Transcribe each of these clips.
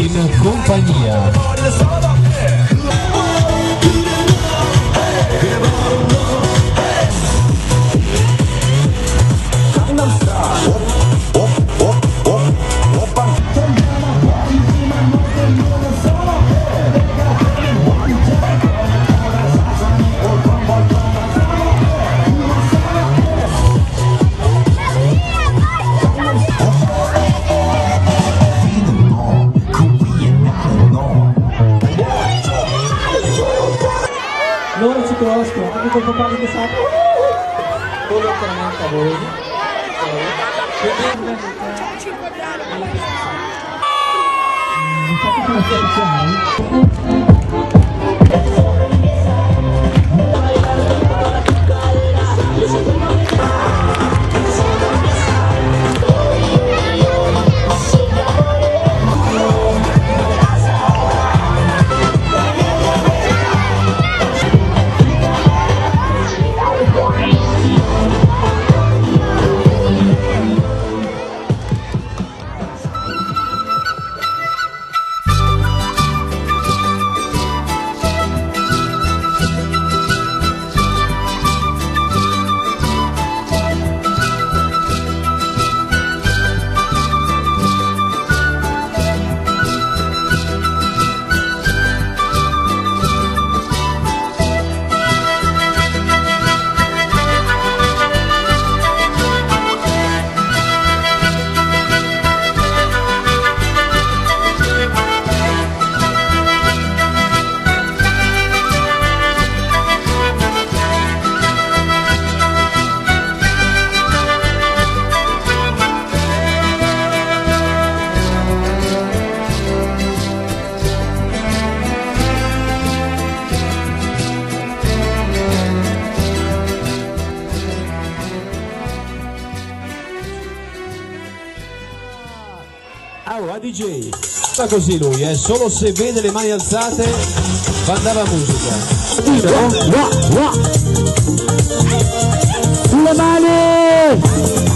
in compagnia. Loro ci conoscono, anche col papà che sa quello chiaramente a voi. A DJ fa così lui, solo se vede le mani alzate va andare la musica. Le mani!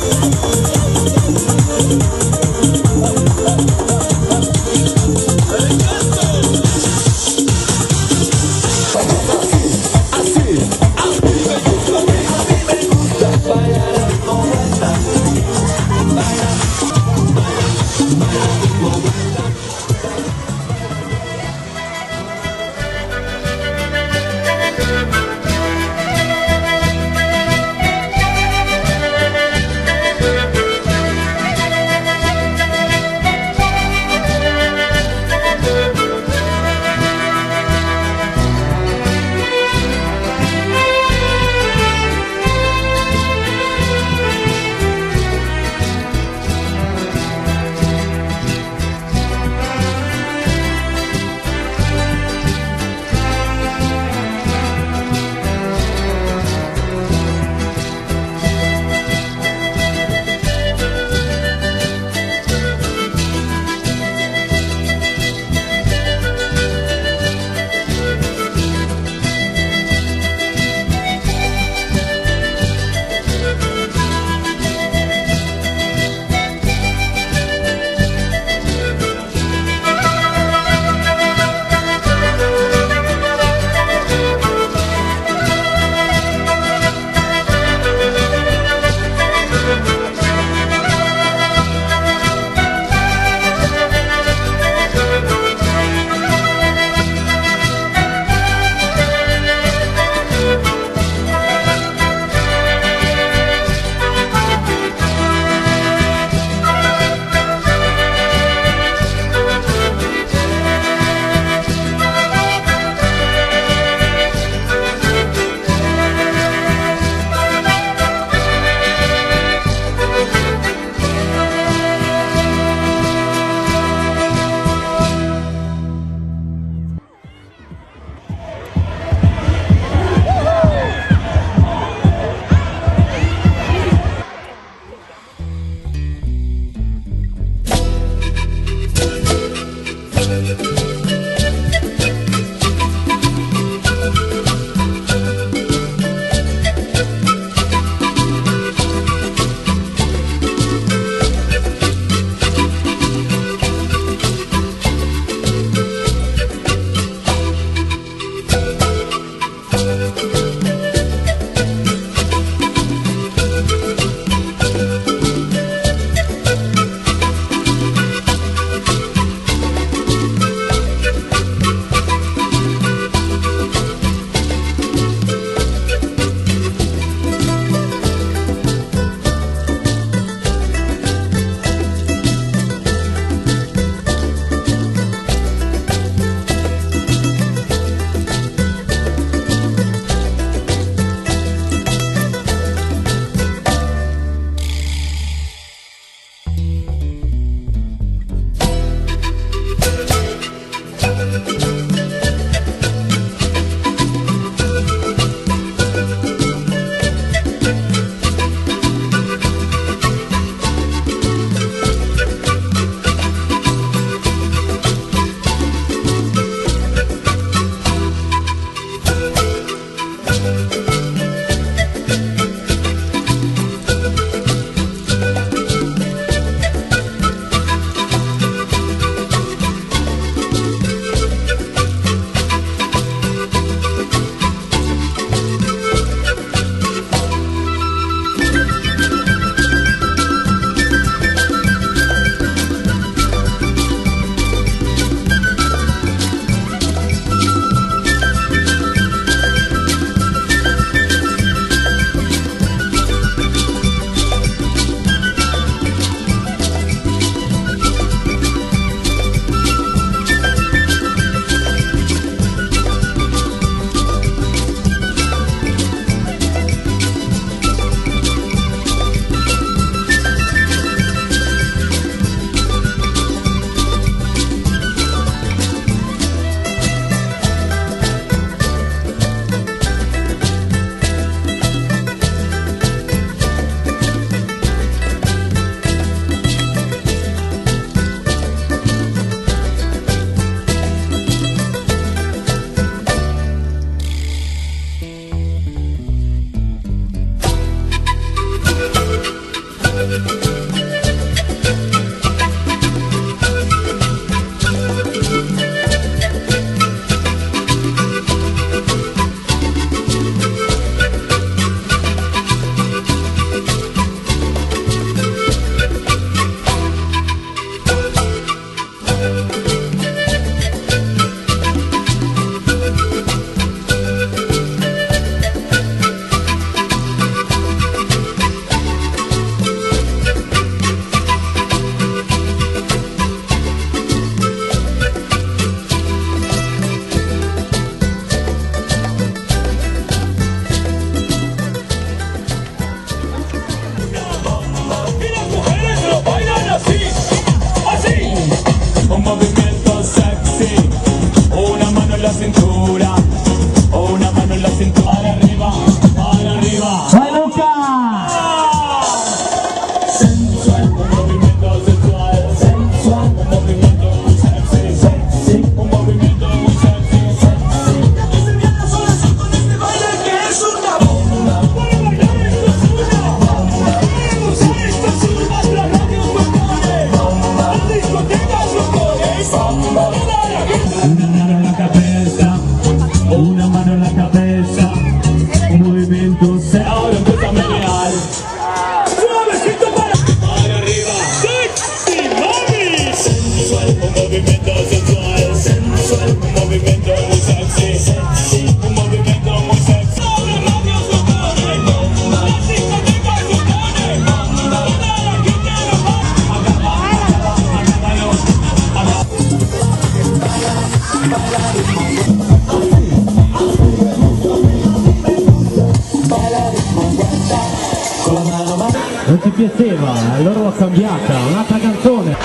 cambiata, un'altra canzone.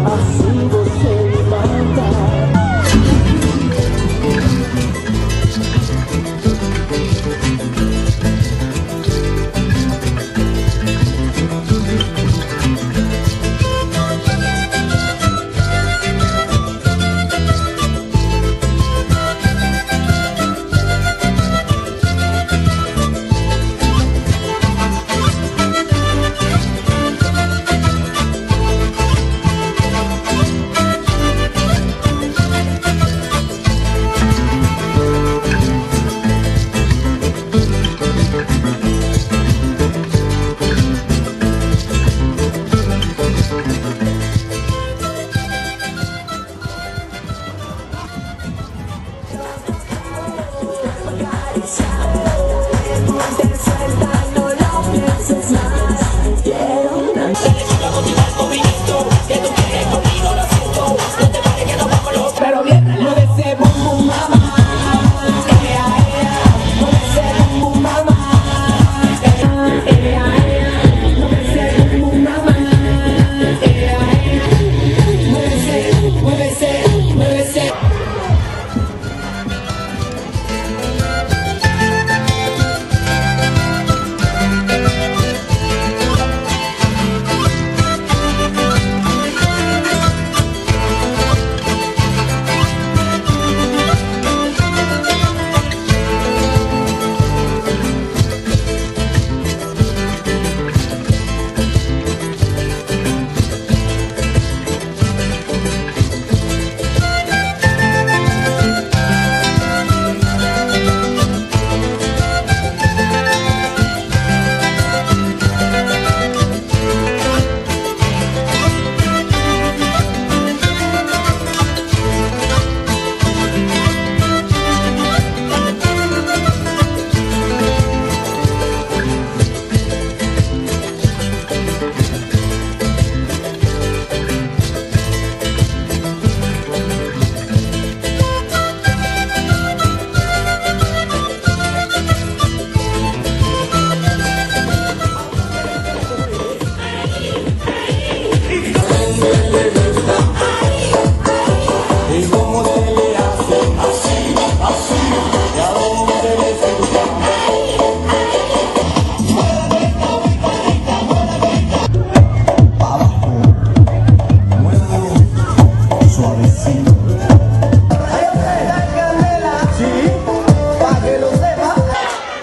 Assim você me mata. Pero bien, mueve ese boom boom mama. Ea, ea, mueve ese boom boom mama. Ea, ea, mueve ese boom boom mama. Ea, ea, mueve ese, mueve ese, mueve ese.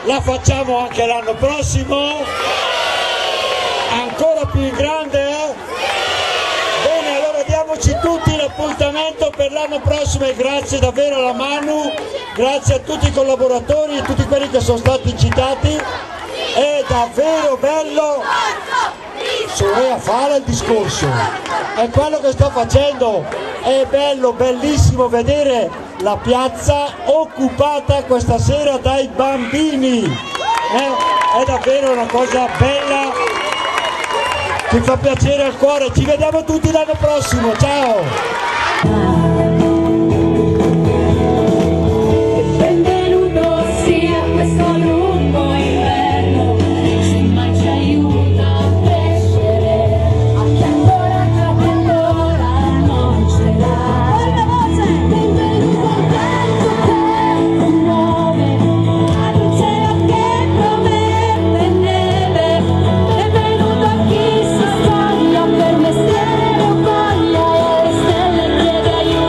La facciamo anche l'anno prossimo, ancora più in grande. Bene, allora diamoci tutti l'appuntamento per l'anno prossimo e grazie davvero alla Manu, grazie a tutti i collaboratori e tutti quelli che sono stati citati. È davvero bello, a fare il discorso, è quello che sto facendo, è bello, bellissimo vedere la piazza occupata questa sera dai bambini, è davvero una cosa bella, che fa piacere al cuore. Ci vediamo tutti l'anno prossimo, ciao! Chi si staglia per mestiere o voglia e stelle chiede aiuto.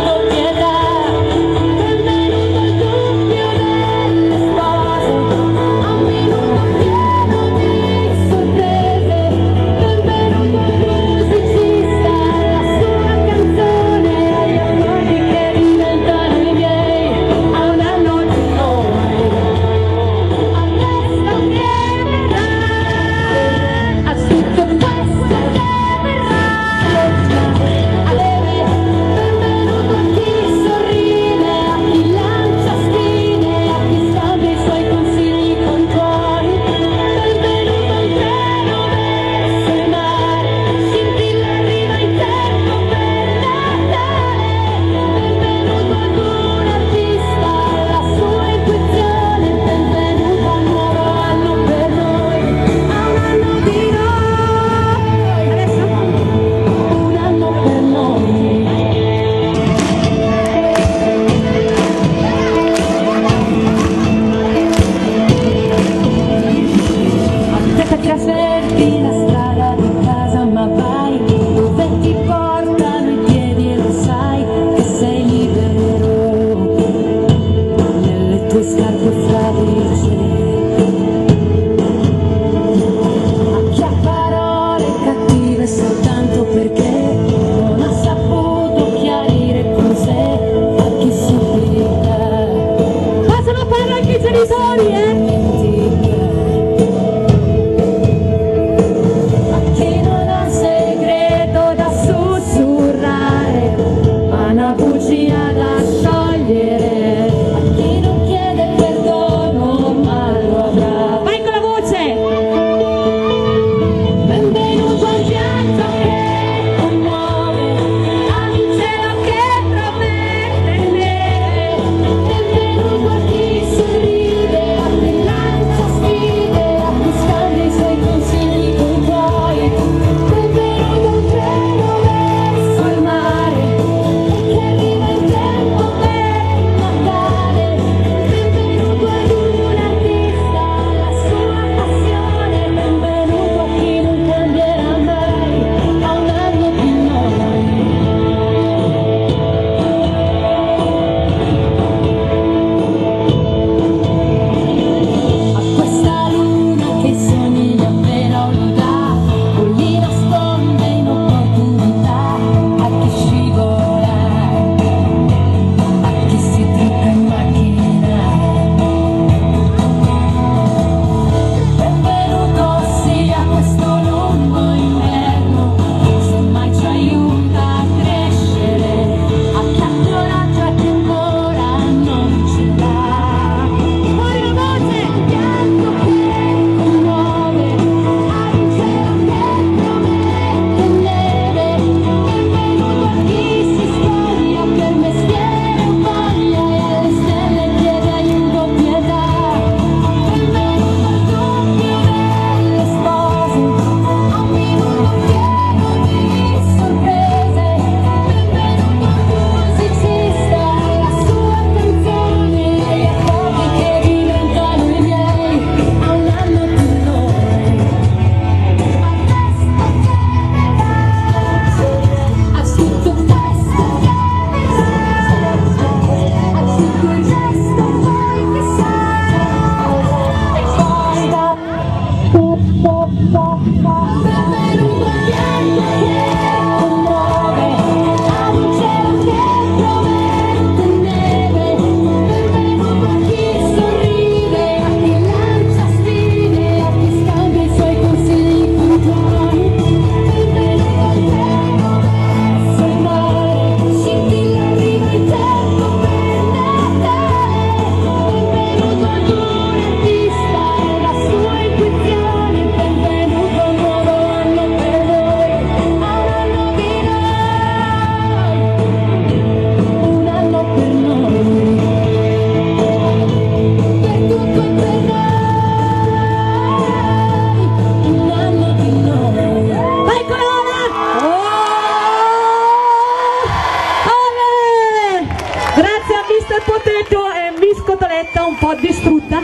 Mr. Potato e Miss Cotoletta un po' distrutta.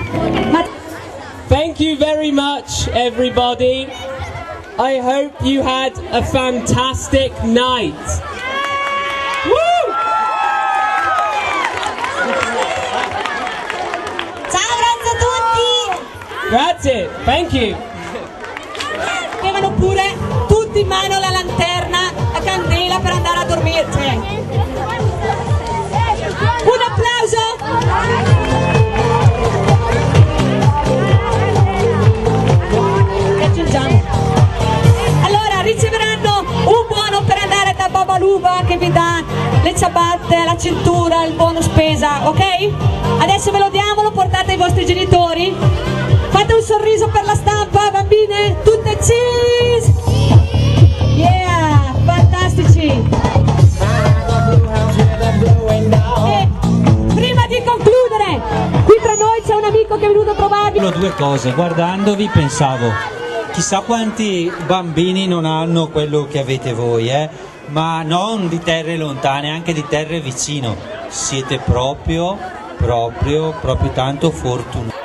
Ma Thank you very much, everybody. I hope you had a fantastic night. Woo! ciao, grazie a tutti! Grazie, thank you. Avevano pure tutti in mano la lanterna, la candela per andare a dormire. Cioè. Un applauso! E aggiungiamo. Allora riceveranno un buono per andare da Babaluba che vi dà le ciabatte, la cintura, il buono spesa, ok? Adesso ve lo diamo, lo portate ai vostri genitori. Fate un sorriso per la stampa, bambine, tutte cheese! Yeah, fantastici! E prima di concludere, qui tra noi c'è un amico che è venuto a trovarvi. Due cose, guardandovi pensavo, chissà quanti bambini non hanno quello che avete voi, ma non di terre lontane, anche di terre vicino. Siete proprio tanto fortunati.